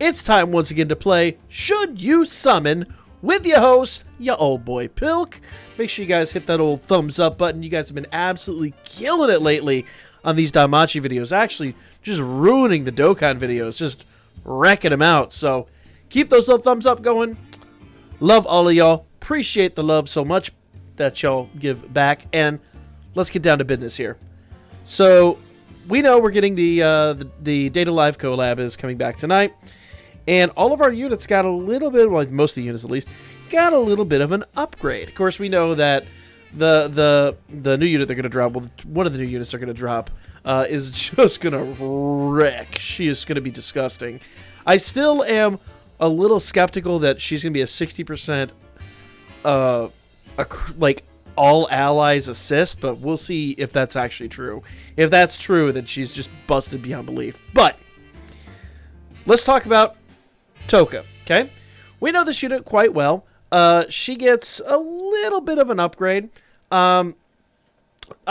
it's time once again to play Should You Summon with your host, your old boy Pilk. Make sure you guys hit that old thumbs up button. You guys have been absolutely killing it lately on these Danmachi videos. Actually, just ruining the Dokkan videos, just wrecking them out. So keep those little thumbs up going. Love all of y'all. Appreciate the love so much that y'all give back. And let's get down to business here. So we know we're getting the Data Live collab is coming back tonight. And all of our units got a little bit, well, most of the units at least, got a little bit of an upgrade. Of course, we know that the new unit they're going to drop, well, one of the new units they're going to drop, is just going to wreck. She is going to be disgusting. I still am a little skeptical that she's going to be a 60% like all allies assist, but we'll see if that's actually true. If that's true, then she's just busted beyond belief. But let's talk about Toka, okay? We know this unit quite well. She gets a little bit of an upgrade. I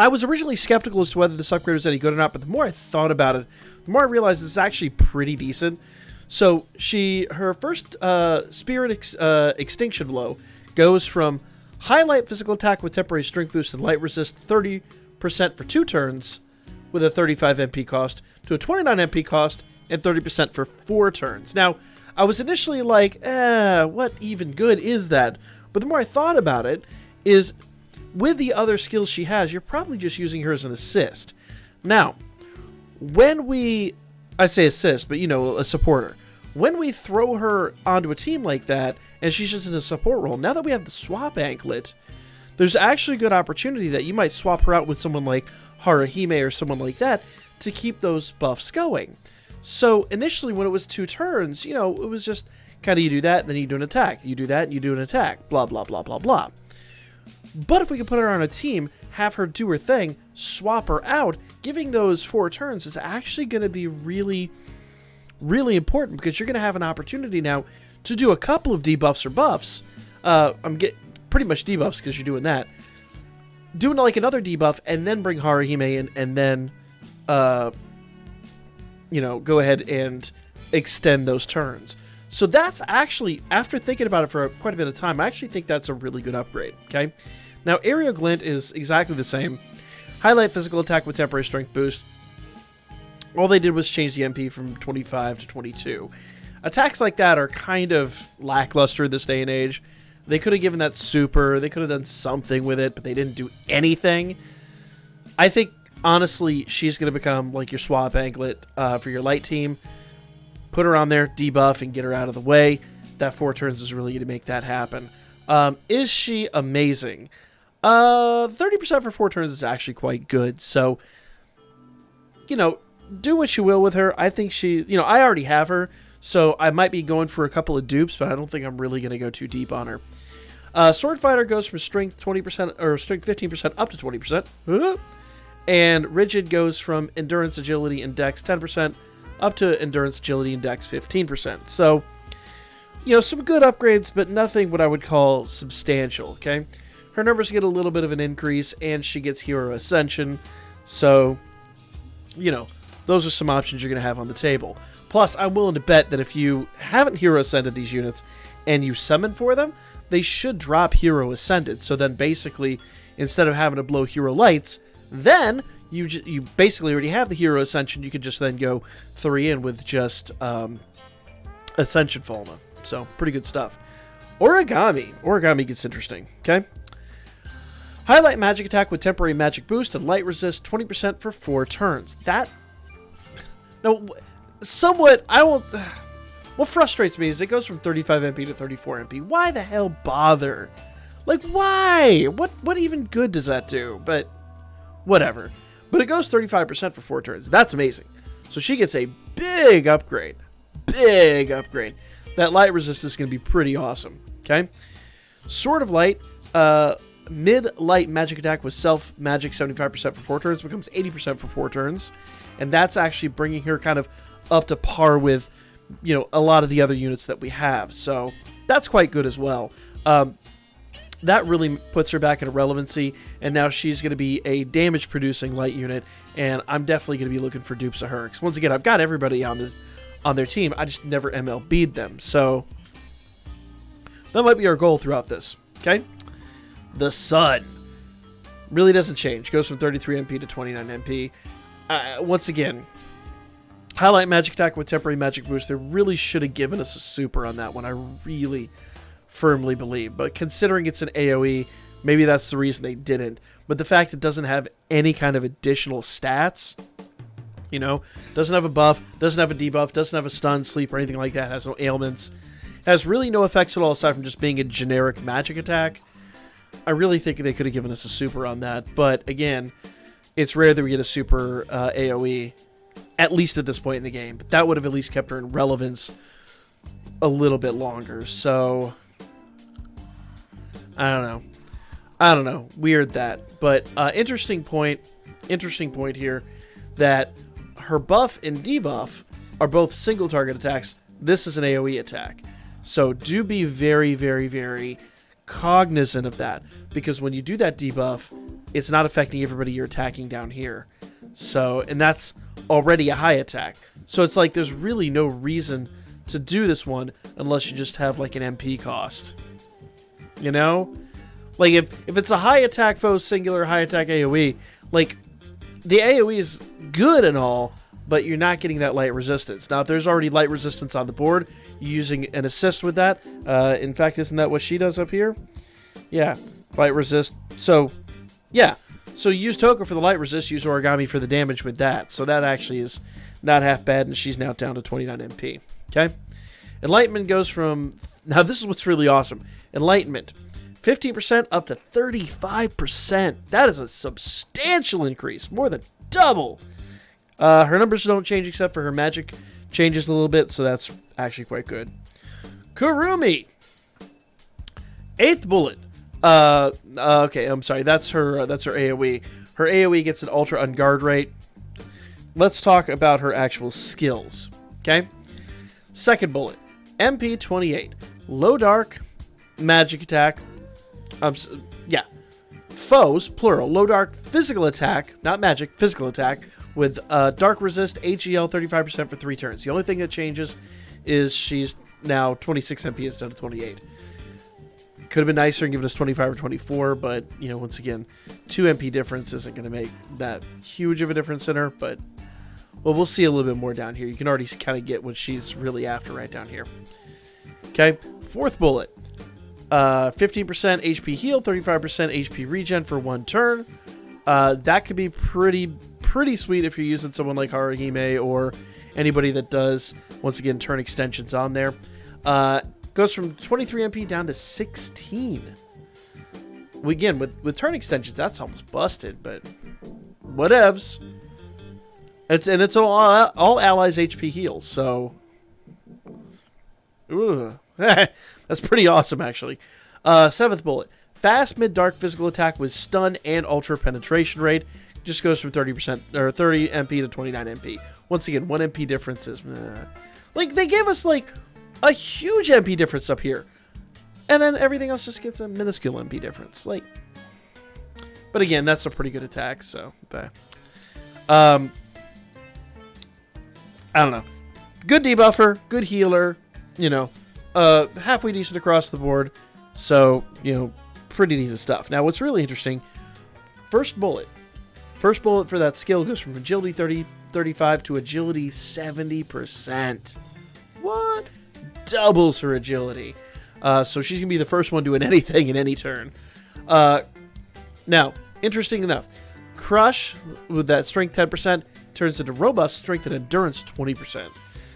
was originally skeptical as to whether this upgrade was any good or not, but the more I thought about it, the more I realized it's actually pretty decent. So her first Spirit Extinction Blow goes from highlight physical attack with temporary strength boost and light resist 30% for 2 turns with a 35 MP cost to a 29 MP cost and 30% for 4 turns. Now, I was initially like, what even good is that? But the more I thought about it, is with the other skills she has, you're probably just using her as an assist. Now, I say assist, but a supporter. When we throw her onto a team like that, and she's just in a support role, now that we have the swap anklet, there's actually a good opportunity that you might swap her out with someone like Haruhime or someone like that to keep those buffs going. So initially when it was 2 turns, it was just kind of you do that, and then you do an attack. You do that, and you do an attack. Blah, blah, blah, blah, blah. But if we can put her on a team, have her do her thing, swap her out, giving those 4 turns is actually going to be really, really important, because you're going to have an opportunity now to do a couple of debuffs or buffs. I'm getting pretty much debuffs because you're doing that. Doing like another debuff, and then bring Haruhime in, and then go ahead and extend those turns. So that's actually, after thinking about it for quite a bit of time, I actually think that's a really good upgrade, okay? Now, Aerial Glint is exactly the same. Highlight physical attack with temporary strength boost. All they did was change the MP from 25 to 22. Attacks like that are kind of lackluster this day and age. They could have given that super. They could have done something with it, but they didn't do anything. I think, honestly, she's going to become like your swap anklet for your light team. Put her on there, debuff, and get her out of the way. That 4 turns is really going to make that happen. Is she amazing? 30% for 4 turns is actually quite good. So, do what you will with her. I think I already have her, so I might be going for a couple of dupes, but I don't think I'm really going to go too deep on her. Sword Fighter goes from strength 20% or strength 15% up to 20%. And Rigid goes from endurance, agility, and dex 10% up to endurance, agility, and dex 15%. So, some good upgrades, but nothing what I would call substantial, okay? Her numbers get a little bit of an increase, and she gets Hero Ascension. So, those are some options you're going to have on the table. Plus, I'm willing to bet that if you haven't Hero Ascended these units and you summon for them, they should drop Hero Ascended. So then basically, instead of having to blow Hero Lights, then you basically already have the Hero Ascension. You can just then go 3 in with just Ascension Fulma. So, pretty good stuff. Origami. Origami gets interesting, okay? Highlight magic attack with temporary magic boost and light resist 20% for 4 turns. What frustrates me is it goes from 35 MP to 34 MP. Why the hell bother? Like, why? What even good does that do? But whatever. But it goes 35% for 4 turns. That's amazing. So she gets a big upgrade. Big upgrade. That light resist is going to be pretty awesome. Okay? Sword of Light. Mid-light magic attack with self-magic 75% for 4 turns becomes 80% for 4 turns. And that's actually bringing her kind of up to par with, a lot of the other units that we have. So that's quite good as well. That really puts her back in relevancy, and now she's going to be a damage-producing light unit, and I'm definitely going to be looking for dupes of her. 'Cause once again, I've got everybody on on their team. I just never MLB'd them. So that might be our goal throughout this. Okay? The Sun. Really doesn't change. Goes from 33 MP to 29 MP. Once again, highlight magic attack with temporary magic boost. They really should have given us a super on that one. I really firmly believe. But considering it's an AoE, maybe that's the reason they didn't. But the fact it doesn't have any kind of additional stats, you know, doesn't have a buff, doesn't have a debuff, doesn't have a stun, sleep, or anything like that, has no ailments, has really no effects at all aside from just being a generic magic attack. I really think they could have given us a super on that. But again, it's rare that we get a super AoE, at least at this point in the game. But that would have at least kept her in relevance a little bit longer. So, I don't know. Weird that. But interesting point here that her buff and debuff are both single target attacks. This is an AoE attack. So do be very, very, very cognizant of that, because when you do that debuff, it's not affecting everybody you're attacking down here. So, and that's already a high attack. So it's like there's really no reason to do this one unless you just have like an MP cost. You know? Like if it's a high attack foe singular, high attack AoE, like the AoE is good and all, but you're not getting that light resistance. Now, if there's already light resistance on the board, you're using an assist with that. In fact, isn't that what she does up here? Yeah, light resist. So, yeah. So use Toka for the light resist, use Origami for the damage with that. So that actually is not half bad, and she's now down to 29 MP. Okay? Enlightenment goes from... Now, this is what's really awesome. Enlightenment, 15% up to 35%. That is a substantial increase. More than double. Her numbers don't change except for her magic changes a little bit, so that's actually quite good. Kurumi, 8th bullet. Okay, I'm sorry. That's her AoE. Her AoE gets an ultra unguard rate. Let's talk about her actual skills. Okay. 2nd bullet, MP 28, low dark, magic attack. Yeah, foes plural. Low dark physical attack, not magic, physical attack. With Dark Resist, HEL 35% for 3 turns. The only thing that changes is she's now 26 MP instead of 28. Could have been nicer and given us 25 or 24, but, you know, once again, 2 MP difference isn't going to make that huge of a difference in her, but, well, we'll see a little bit more down here. You can already kind of get what she's really after right down here. Okay, 4th bullet. 15% HP heal, 35% HP regen for 1 turn. That could be pretty sweet if you're using someone like Origami or anybody that does, once again, turn extensions on there. Goes from 23 MP down to 16. Again, with turn extensions, that's almost busted, but whatevs. It's all allies HP heals, so ooh. That's pretty awesome, actually. 7th bullet. Fast mid-dark physical attack with stun and ultra penetration rate. Just goes from 30% or 30 MP to 29 MP. Once again, 1 MP difference is like they gave us like a huge MP difference up here, and then everything else just gets a minuscule MP difference. Like, but again, that's a pretty good attack. So, but, I don't know. Good debuffer, good healer. You know, halfway decent across the board. So, you know, pretty decent stuff. Now, what's really interesting, first bullet for that skill goes from agility 35 to agility 70%. What? Doubles her agility. So she's going to be the first one doing anything in any turn. Now, interesting enough, Crush, with that strength 10%, turns into robust strength and endurance 20%.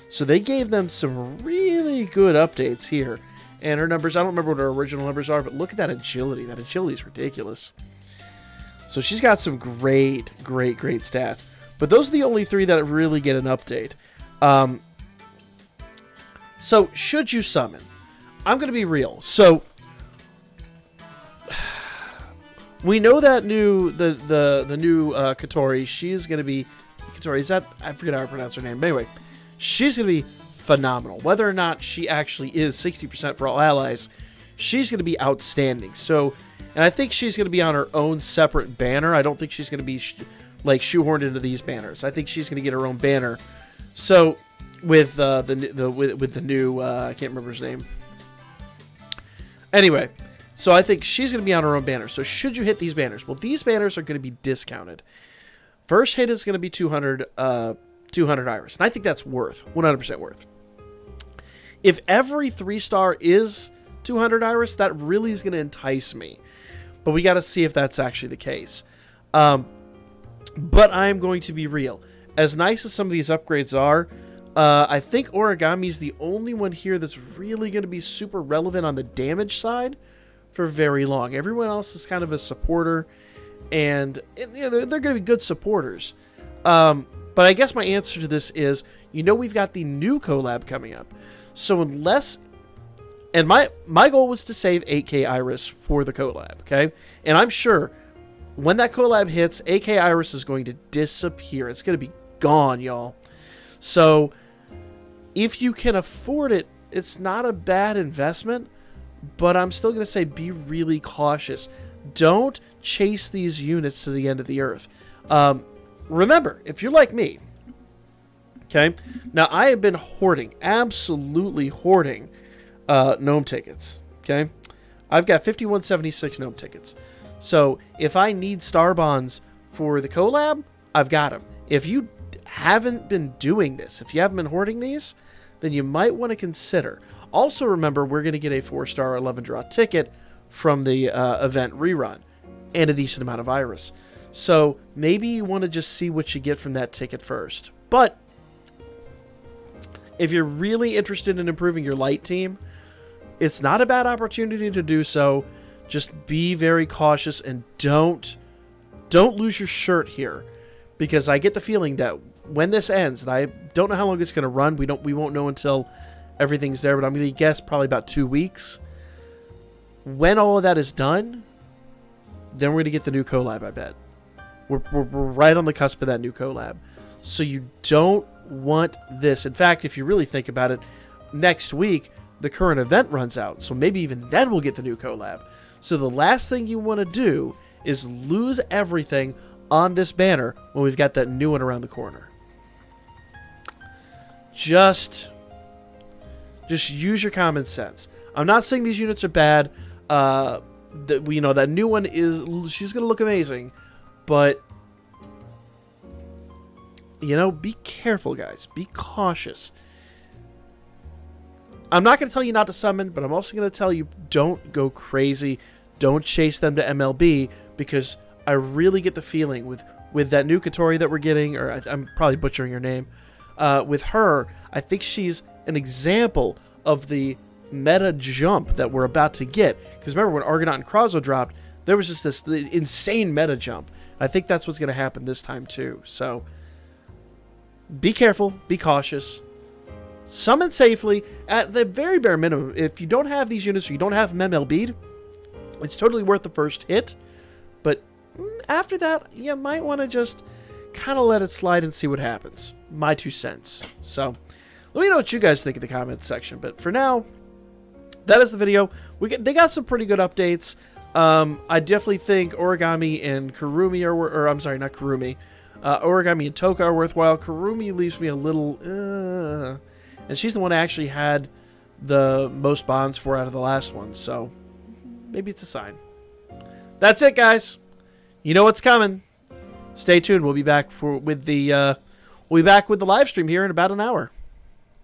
So they gave them some really good updates here. And her numbers, I don't remember what her original numbers are, but look at that agility. That agility is ridiculous. So she's got some great stats. But those are the only 3 that really get an update. So, should you summon? I'm going to be real. So, we know that the new Katori, she's going to be... Katori, is that... I forget how to pronounce her name. But anyway, she's going to be phenomenal. Whether or not she actually is 60% for all allies, she's going to be outstanding. So, and I think she's going to be on her own separate banner. I don't think she's going to be shoehorned into these banners. I think she's going to get her own banner. So, with with the new I can't remember his name. Anyway, so I think she's going to be on her own banner. So should you hit these banners? Well, these banners are going to be discounted. First hit is going to be 200 iris, and I think that's 100% worth. If every 3-star is 200 iris, that really is going to entice me. But we got to see if that's actually the case. But I'm going to be real. As nice as some of these upgrades are, I think Origami is the only one here that's really going to be super relevant on the damage side for very long. Everyone else is kind of a supporter, and they're going to be good supporters. But I guess my answer to this is, we've got the new collab coming up. So unless... And my goal was to save 8k iris for the collab, okay? And I'm sure when that collab hits, 8k iris is going to disappear. It's going to be gone, y'all. So if you can afford it, it's not a bad investment, but I'm still going to say be really cautious. Don't chase these units to the end of the earth. Remember, if you're like me, okay? Now, I have been hoarding, absolutely hoarding gnome tickets, okay? I've got 5176 gnome tickets. So if I need star bonds for the collab, I've got them. If you haven't been doing this, if you haven't been hoarding these, then you might want to consider. Also remember, we're going to get a 4-star 11 draw ticket from the event rerun and a decent amount of iris. So maybe you want to just see what you get from that ticket first. But if you're really interested in improving your light team, it's not a bad opportunity to do so. Just be very cautious and don't lose your shirt here, because I get the feeling that when this ends, and I don't know how long it's going to run, we won't know until everything's there, but I'm going to guess probably about 2 weeks. When all of that is done, then we're going to get the new collab, I bet. We're right on the cusp of that new collab. So you don't want this. In fact, if you really think about it, next week, the current event runs out. So maybe even then we'll get the new collab. So the last thing you want to do is lose everything on this banner when we've got that new one around the corner. Just use your common sense. I'm not saying these units are bad. That new one she's going to look amazing. But, be careful, guys. Be cautious. I'm not going to tell you not to summon, but I'm also going to tell you don't go crazy. Don't chase them to MLB, because I really get the feeling with that new Katori that we're getting, or I'm probably butchering her name, with her, I think she's an example of the meta jump that we're about to get. Because remember, when Argonaut and Krazo dropped, there was just this insane meta jump. I think that's what's going to happen this time too. So be careful, be cautious. Summon safely. At the very bare minimum, if you don't have these units or you don't have them MLB'd, it's totally worth the first hit. But after that, you might want to just kind of let it slide and see what happens. My 2 cents. So let me know what you guys think in the comments section. But for now, that is the video. They got some pretty good updates. I definitely think Origami and Kurumi or I'm sorry, not Kurumi. Origami and Toka are worthwhile. Kurumi leaves me a little... and she's the one I actually had the most bonds for out of the last one. So maybe it's a sign. That's it, guys. You know what's coming. Stay tuned. We'll be back with the live stream here in about an hour.